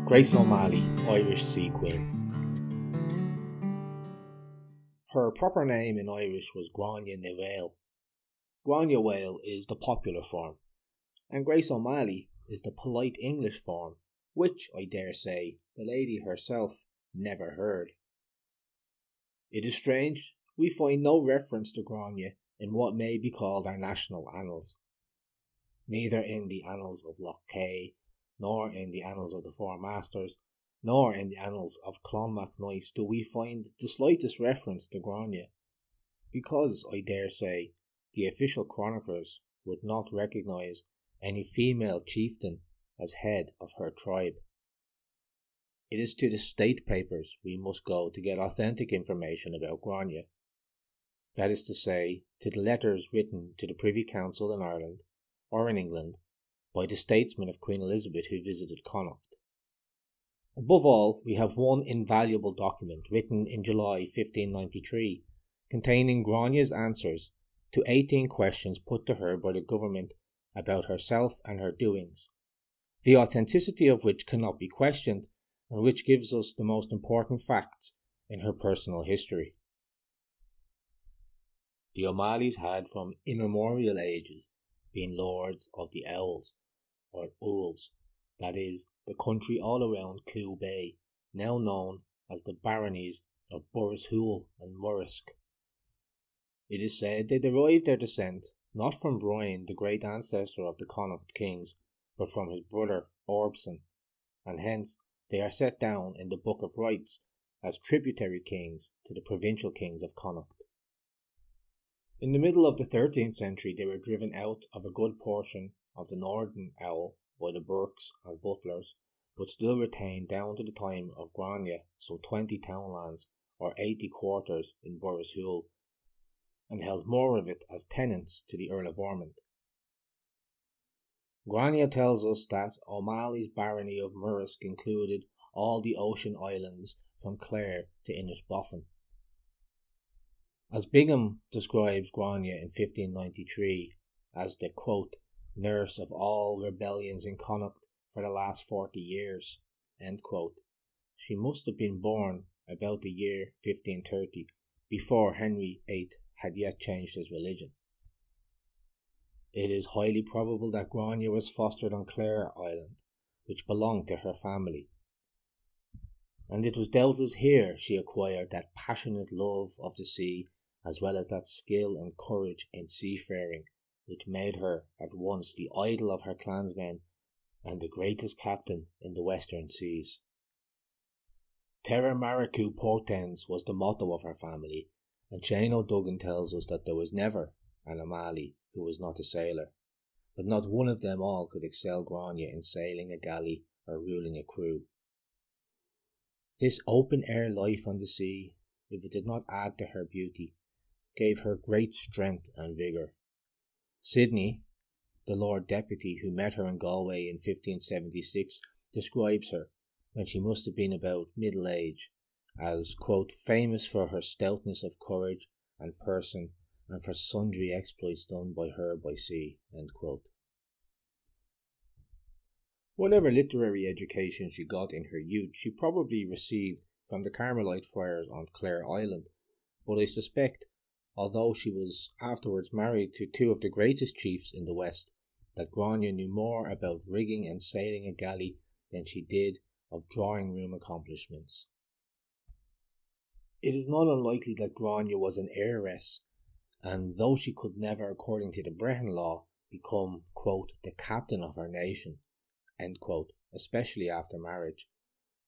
Grace O'Malley, Irish Sea Queen. Her proper name in Irish was Grania na Bhéal. Grania Bhéal is the popular form, and Grace O'Malley is the polite English form, which, I dare say, the lady herself never heard. It is strange we find no reference to Grania in what may be called our national annals. Neither in the annals of Loch Tay, nor in the annals of the Four Masters, nor in the annals of Clonmacnoise do we find the slightest reference to Grania, because, I dare say, the official chroniclers would not recognise any female chieftain as head of her tribe. It is to the state papers we must go to get authentic information about Grania. That is to say, to the letters written to the Privy Council in Ireland, or in England, by the statesmen of Queen Elizabeth who visited Connacht. Above all, we have one invaluable document written in July 1593, containing Grania's answers to 18 questions put to her by the government about herself and her doings, the authenticity of which cannot be questioned, and which gives us the most important facts in her personal history. The O'Malleys had from immemorial ages been lords of the Owls, or Ools, that is, the country all around Clew Bay, now known as the baronies of Borrishoole and Murrisk. It is said they derived their descent not from Brian, the great ancestor of the Connacht kings, but from his brother Orbson, and hence they are set down in the Book of Rights as tributary kings to the provincial kings of Connacht. In the middle of the 13th century they were driven out of a good portion of the northern Owl by the Burkes and Butlers, but still retained down to the time of Grania some 20 townlands or 80 quarters in Borrishoole, and held more of it as tenants to the Earl of Ormond. Grania tells us that O'Malley's barony of Murrisk included all the ocean islands from Clare to Inishbofin. As Bingham describes Grania in 1593 as the, quote, nurse of all rebellions in Connacht for the last 40 years, end quote, she must have been born about the year 1530, before Henry VIII had yet changed his religion. It is highly probable that Grania was fostered on Clare Island, which belonged to her family, and it was doubtless here she acquired that passionate love of the sea, as well as that skill and courage in seafaring, which made her at once the idol of her clansmen and the greatest captain in the western seas. Terra Maricu Potens was the motto of her family, and Shane O'Duggan tells us that there was never an O'Malley who was not a sailor, but not one of them all could excel Grania in sailing a galley or ruling a crew. This open-air life on the sea, if it did not add to her beauty, gave her great strength and vigour. Sidney, the Lord Deputy who met her in Galway in 1576, describes her, when she must have been about middle age, as, quote, famous for her stoutness of courage and person, and for sundry exploits done by her by sea, end quote. Whatever literary education she got in her youth, she probably received from the Carmelite friars on Clare Island, but I suspect, although she was afterwards married to two of the greatest chiefs in the West, that Grania knew more about rigging and sailing a galley than she did of drawing-room accomplishments. It is not unlikely that Grania was an heiress, and though she could never, according to the Brehon Law, become, quote, the captain of her nation, end quote, especially after marriage,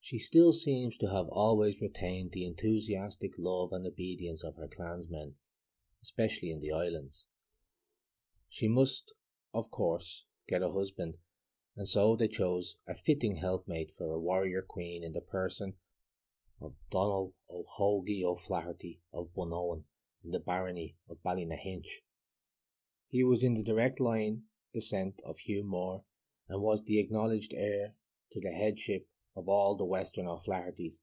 she still seems to have always retained the enthusiastic love and obedience of her clansmen, especially in the islands. She must, of course, get a husband, and so they chose a fitting helpmate for a warrior queen in the person of Donald O'Hogie O'Flaherty of Bunowen in the barony of Ballynahinch. He was in the direct line descent of Hugh Moore, and was the acknowledged heir to the headship of all the Western O'Flahertys,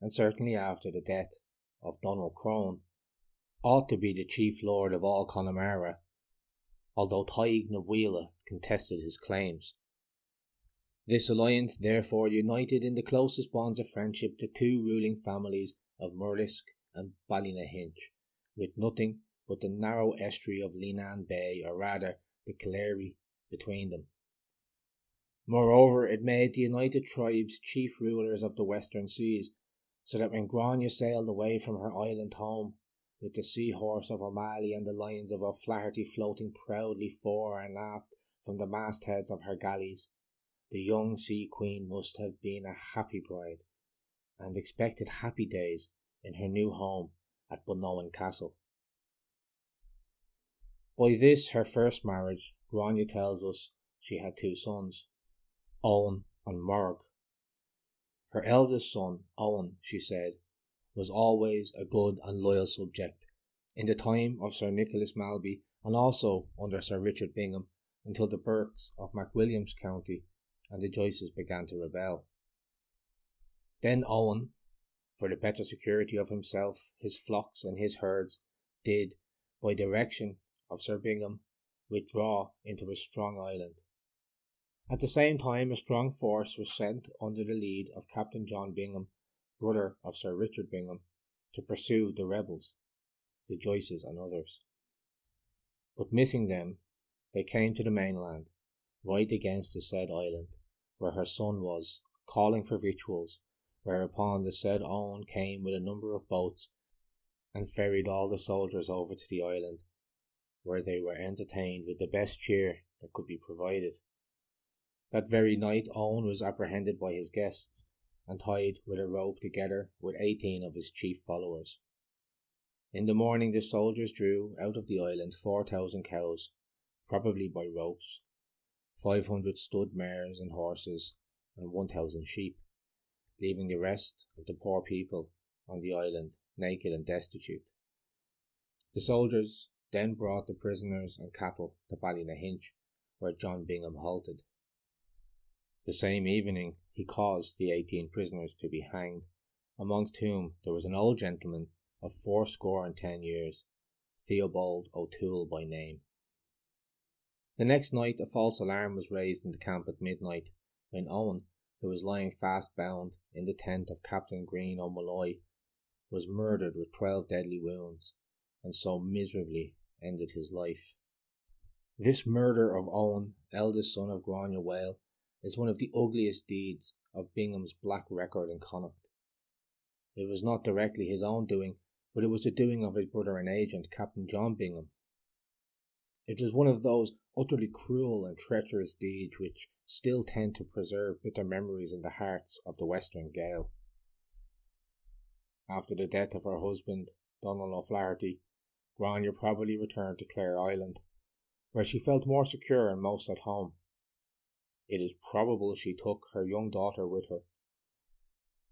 and certainly after the death of Donald Crone, ought to be the chief lord of all Connemara, although Taig na Bhuile contested his claims. This alliance therefore united in the closest bonds of friendship the two ruling families of Murrisk and Ballynahinch, with nothing but the narrow estuary of Leenane Bay, or rather the Clare, between them. Moreover, it made the united tribes chief rulers of the western seas, so that when Grania sailed away from her island home, with the seahorse of O'Malley and the lions of O'Flaherty floating proudly fore and aft from the mastheads of her galleys, the young sea queen must have been a happy bride, and expected happy days in her new home at Bunowen Castle. By this, her first marriage, Grania tells us she had two sons, Owen and Morg. Her eldest son, Owen, she said, was always a good and loyal subject, in the time of Sir Nicholas Malby and also under Sir Richard Bingham, until the Burkes of MacWilliam's county and the Joyces began to rebel. Then Owen, for the better security of himself, his flocks and his herds, did, by direction of Sir Bingham, withdraw into a strong island. At the same time, a strong force was sent under the lead of Captain John Bingham, brother of Sir Richard Bingham, to pursue the rebels, the Joyces and others. But missing them, they came to the mainland, right against the said island, where her son was, calling for victuals, whereupon the said Owen came with a number of boats, and ferried all the soldiers over to the island, where they were entertained with the best cheer that could be provided. That very night Owen was apprehended by his guests, and tied with a rope together with 18 of his chief followers. In the morning the soldiers drew out of the island 4,000 cows, probably by ropes, 500 stud mares and horses, and 1,000 sheep, leaving the rest of the poor people on the island naked and destitute. The soldiers then brought the prisoners and cattle to Ballynahinch, where John Bingham halted. The same evening he caused the 18 prisoners to be hanged, amongst whom there was an old gentleman of 80 years, Theobald O'Toole by name. The next night a false alarm was raised in the camp at midnight, when Owen, who was lying fast bound in the tent of Captain Green O'Malloy, was murdered with 12 deadly wounds, and so miserably ended his life. This murder of Owen, eldest son of Grania Whale, is one of the ugliest deeds of Bingham's black record in Connacht. It was not directly his own doing, but it was the doing of his brother and agent, Captain John Bingham. It was one of those utterly cruel and treacherous deeds which still tend to preserve bitter memories in the hearts of the Western Gael. After the death of her husband, Donald O'Flaherty, Grania probably returned to Clare Island, where she felt more secure and most at home. It is probable she took her young daughter with her,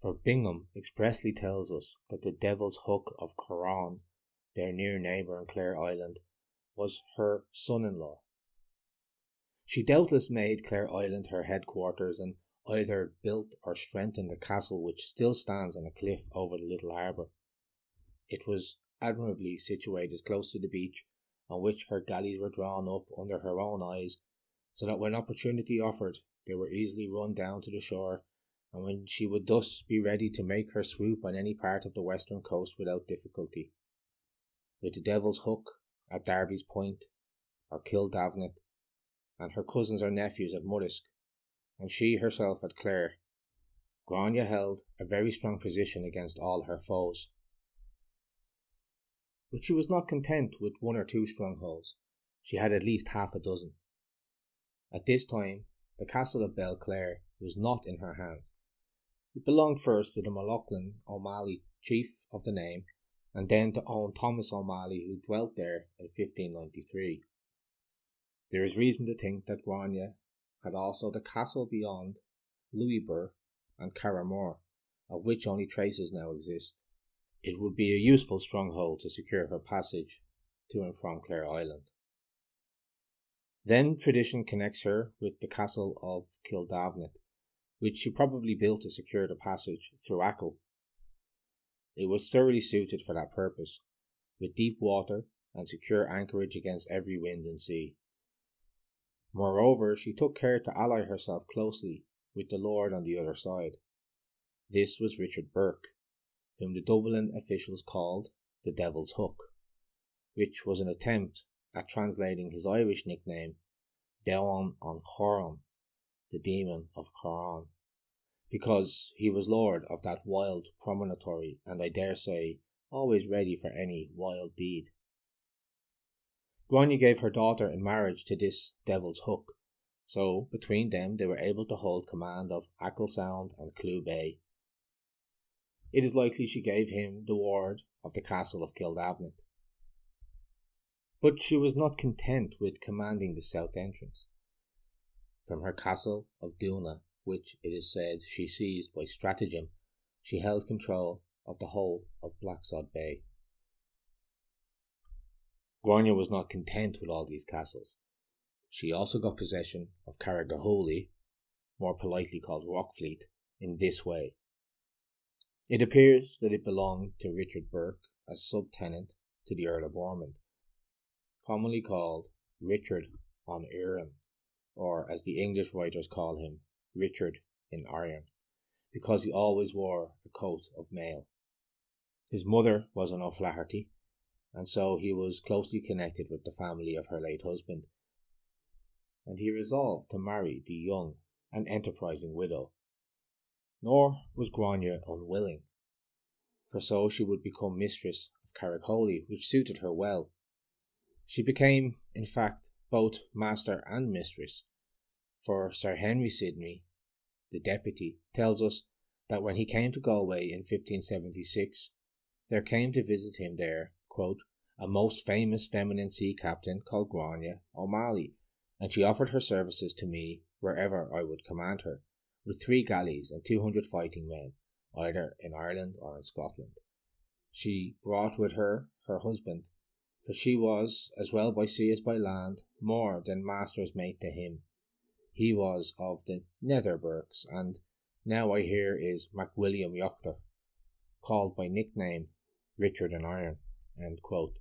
for Bingham expressly tells us that the Devil's Hook of Corran, their near neighbour on Clare Island, was her son-in-law. She doubtless made Clare Island her headquarters, and either built or strengthened the castle which still stands on a cliff over the little harbour. It was admirably situated close to the beach, on which her galleys were drawn up under her own eyes, so that when opportunity offered they were easily run down to the shore, and when she would thus be ready to make her swoop on any part of the western coast without difficulty. With the Devil's Hook at Darby's Point or Kildavnet, and her cousins or nephews at Murrisk, and she herself at Clare, Grania held a very strong position against all her foes. But she was not content with 1 or 2 strongholds. She had at least half a dozen. At this time, the castle of Belclare was not in her hand. It belonged first to the M'Lachlan O'Malley, chief of the name, and then to Owen Thomas O'Malley, who dwelt there in 1593. There is reason to think that Grania had also the castle beyond Louisburgh and Carramore, of which only traces now exist. It would be a useful stronghold to secure her passage to and from Clare Island. Then tradition connects her with the castle of Kildavnet, which she probably built to secure the passage through Achill. It was thoroughly suited for that purpose, with deep water and secure anchorage against every wind and sea. Moreover, she took care to ally herself closely with the lord on the other side. This was Richard Burke, whom the Dublin officials called the Devil's Hook, which was an attempt at translating his Irish nickname Deon on Choran, the demon of Choran, because he was lord of that wild promontory, and I dare say always ready for any wild deed. Grania gave her daughter in marriage to this Devil's Hook, so between them they were able to hold command of Achill Sound and Clew Bay. It is likely she gave him the ward of the castle of Kildavnet. But she was not content with commanding the south entrance. From her castle of Doona, which it is said she seized by stratagem, she held control of the whole of Blacksod Bay. Grania was not content with all these castles. She also got possession of Carrigahowley, more politely called Rockfleet, in this way. It appears that it belonged to Richard Burke as subtenant to the Earl of Ormond, commonly called Richard on Iron, or as the English writers call him, Richard in Iron, because he always wore a coat of mail. His mother was an O'Flaherty, and so he was closely connected with the family of her late husband, and he resolved to marry the young and enterprising widow. Nor was Grania unwilling, for so she would become mistress of Carrigahowley, which suited her well. She became, in fact, both master and mistress, for Sir Henry Sidney, the deputy, tells us that when he came to Galway in 1576, there came to visit him there, quote, a most famous feminine sea captain called Grania O'Malley, and she offered her services to me wherever I would command her, with 3 galleys and 200 fighting men, either in Ireland or in Scotland. She brought with her her husband, for she was, as well by sea as by land, more than master's mate to him. He was of the Nether Burkes, and now I hear is MacWilliam Yochter, called by nickname Richard in Iron. End quote.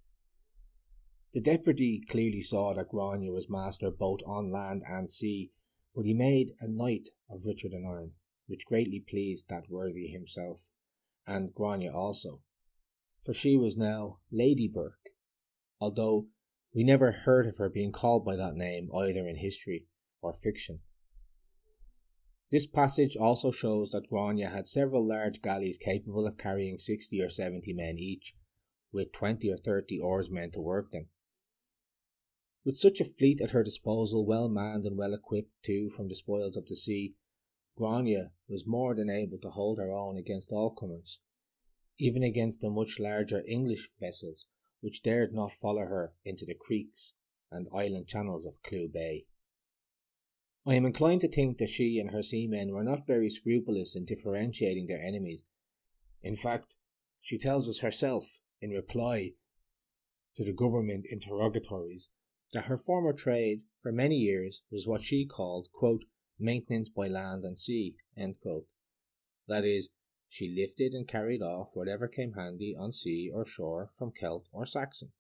The deputy clearly saw that Grania was master both on land and sea, but he made a knight of Richard in Iron, which greatly pleased that worthy himself, and Grania also, for she was now Lady Burke, although we never heard of her being called by that name either in history or fiction. This passage also shows that Grania had several large galleys capable of carrying 60 or 70 men each, with 20 or 30 oarsmen to work them. With such a fleet at her disposal, well manned and well equipped too from the spoils of the sea, Grania was more than able to hold her own against all comers, even against the much larger English vessels which dared not follow her into the creeks and island channels of Clew Bay. I am inclined to think that she and her seamen were not very scrupulous in differentiating their enemies. In fact, she tells us herself, in reply to the government interrogatories, that her former trade for many years was what she called, quote, maintenance by land and sea, end quote. That is, she lifted and carried off whatever came handy on sea or shore from Celt or Saxon.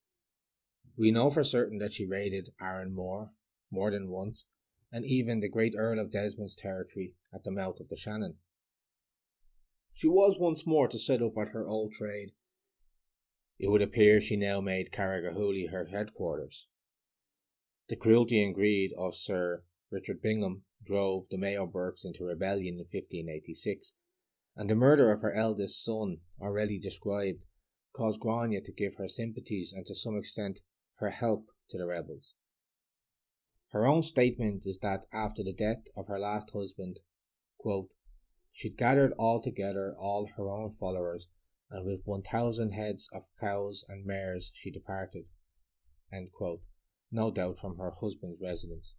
We know for certain that she raided Arran more than once, and even the great Earl of Desmond's territory at the mouth of the Shannon. She was once more to set up at her old trade. It would appear she now made Carrigahowley her headquarters. The cruelty and greed of Sir Richard Bingham drove the Mayo Burkes into rebellion in 1586, and the murder of her eldest son, already described, caused Grania to give her sympathies and to some extent her help to the rebels. Her own statement is that after the death of her last husband, quote, she'd gathered all together all her own followers, and with 1,000 heads of cows and mares she departed, end quote, no doubt from her husband's residence,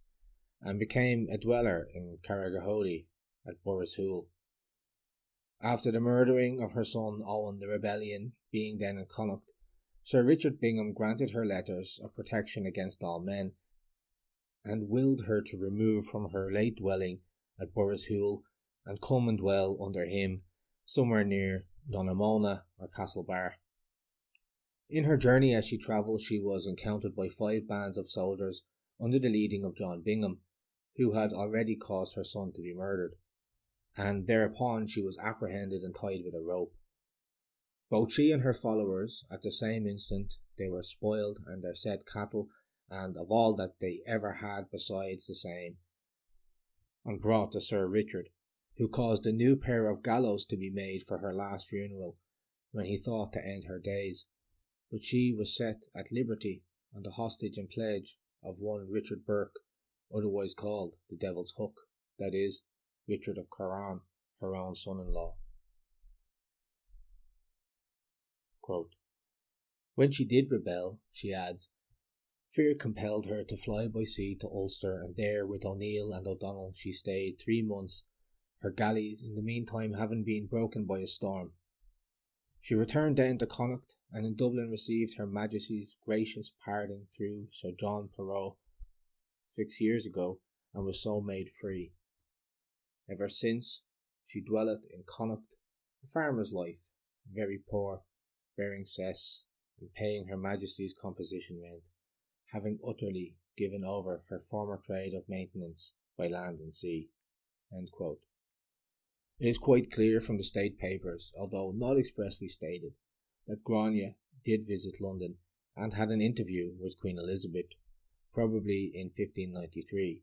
and became a dweller in Carrigahowley at Borrishool. After the murdering of her son Owen, the rebellion being then in Connacht, Sir Richard Bingham granted her letters of protection against all men, and willed her to remove from her late dwelling at Borrishool and come and dwell under him somewhere near Doona or Castlebar. In her journey as she travelled, she was encountered by 5 bands of soldiers under the leading of John Bingham, who had already caused her son to be murdered, and thereupon she was apprehended and tied with a rope. Both she and her followers, at the same instant, they were spoiled and their said cattle, and of all that they ever had besides the same, and brought to Sir Richard, who caused a new pair of gallows to be made for her last funeral, when he thought to end her days. But she was set at liberty on the hostage and pledge of one Richard Burke, otherwise called the Devil's Hook, that is, Richard of Carron, her own son-in-law. Quote, when she did rebel, she adds, fear compelled her to fly by sea to Ulster, and there with O'Neill and O'Donnell she stayed 3 months, her galleys in the meantime having been broken by a storm. She returned then to Connacht, and in Dublin received Her Majesty's gracious pardon through Sir John Perrot 6 years ago, and was so made free. Ever since she dwelleth in Connacht, a farmer's life, very poor, bearing cess, and paying Her Majesty's composition rent, having utterly given over her former trade of maintenance by land and sea. End quote. It is quite clear from the state papers, although not expressly stated, that Grania did visit London and had an interview with Queen Elizabeth, probably in 1593.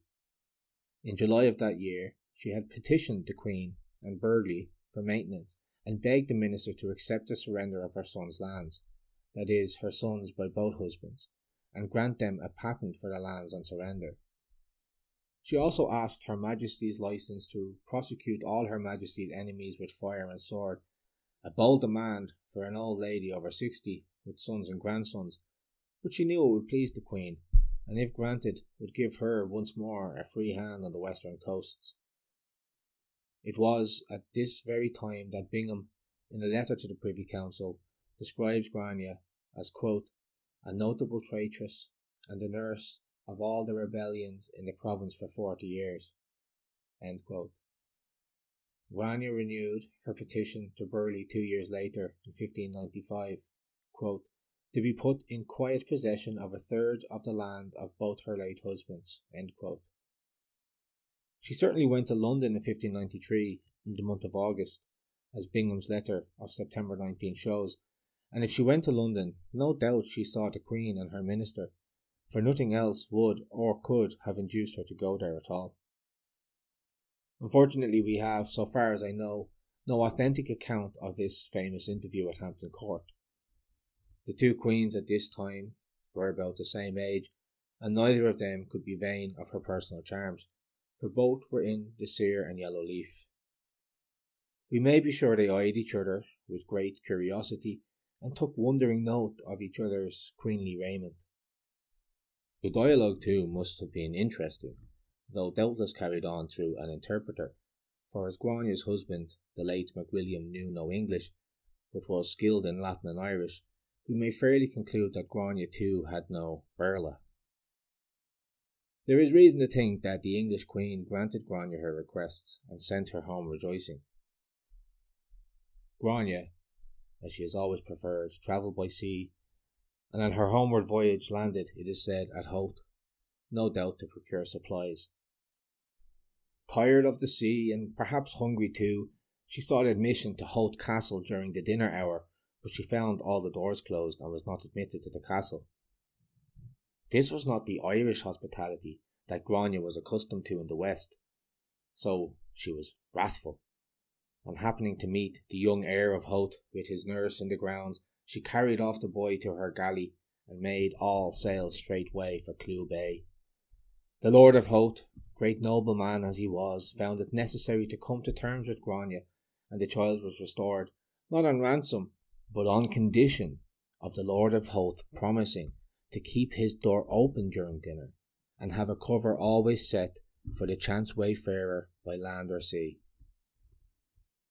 In July of that year, she had petitioned the Queen and Burghley for maintenance and begged the minister to accept the surrender of her son's lands, that is, her sons by both husbands, and grant them a patent for the lands on surrender. She also asked Her Majesty's license to prosecute all Her Majesty's enemies with fire and sword, a bold demand for an old lady over 60 with sons and grandsons, but she knew it would please the Queen, and if granted would give her once more a free hand on the western coasts. It was at this very time that Bingham, in a letter to the Privy Council, describes Grania as, quote, a notable traitress and the nurse of all the rebellions in the province for 40 years. End quote. Grania renewed her petition to Burghley 2 years later, in 1595, quote, to be put in quiet possession of 1/3 of the land of both her late husbands. End quote. She certainly went to London in 1593, in the month of August, as Bingham's letter of September 19 shows, and if she went to London, no doubt she saw the Queen and her minister, for nothing else would or could have induced her to go there at all. Unfortunately, we have, so far as I know, no authentic account of this famous interview at Hampton Court. The two queens at this time were about the same age, and neither of them could be vain of her personal charms, for both were in the sere and yellow leaf. We may be sure they eyed each other with great curiosity, and took wondering note of each other's queenly raiment. The dialogue too must have been interesting, though doubtless carried on through an interpreter, for as Grania's husband, the late MacWilliam, knew no English, but was skilled in Latin and Irish, we may fairly conclude that Grania too had no Berla. There is reason to think that the English Queen granted Grania her requests and sent her home rejoicing. Grania, as she has always preferred, travelled by sea, and on her homeward voyage landed, it is said, at Howth, no doubt to procure supplies. Tired of the sea, and perhaps hungry too, she sought admission to Howth Castle during the dinner hour, but she found all the doors closed and was not admitted to the castle. This was not the Irish hospitality that Grania was accustomed to in the West, so she was wrathful, and happening to meet the young heir of Howth with his nurse in the grounds, she carried off the boy to her galley and made all sail straightway for Clew Bay. The Lord of Howth, great nobleman as he was, found it necessary to come to terms with Grania, and the child was restored, not on ransom, but on condition of the Lord of Howth promising to keep his door open during dinner, and have a cover always set for the chance wayfarer by land or sea.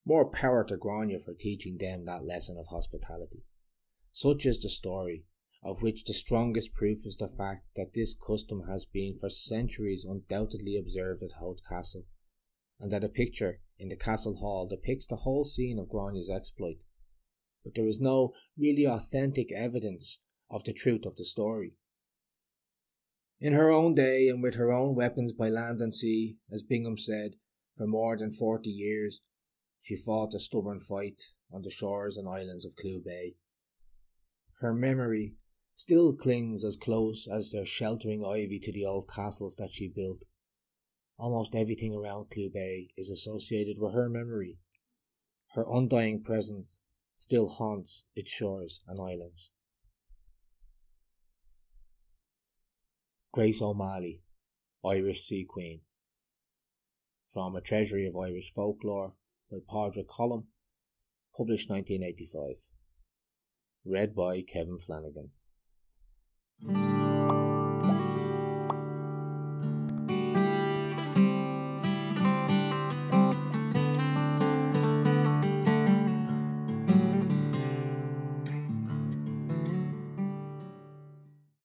More power to Grania for teaching them that lesson of hospitality. Such is the story, of which the strongest proof is the fact that this custom has been for centuries undoubtedly observed at Howth Castle, and that a picture in the castle hall depicts the whole scene of Grania's exploit. But there is no really authentic evidence of the truth of the story. In her own day, and with her own weapons by land and sea, as Bingham said, For more than 40 years, she fought a stubborn fight on the shores and islands of Clew Bay. Her memory still clings as close as their sheltering ivy to the old castles that she built. Almost everything around Clew Bay is associated with her memory. Her undying presence still haunts its shores and islands. Grace O'Malley, Irish Sea Queen. From A Treasury of Irish Folklore by Padraig Colum, published 1985. Read by Kevin Flanagan.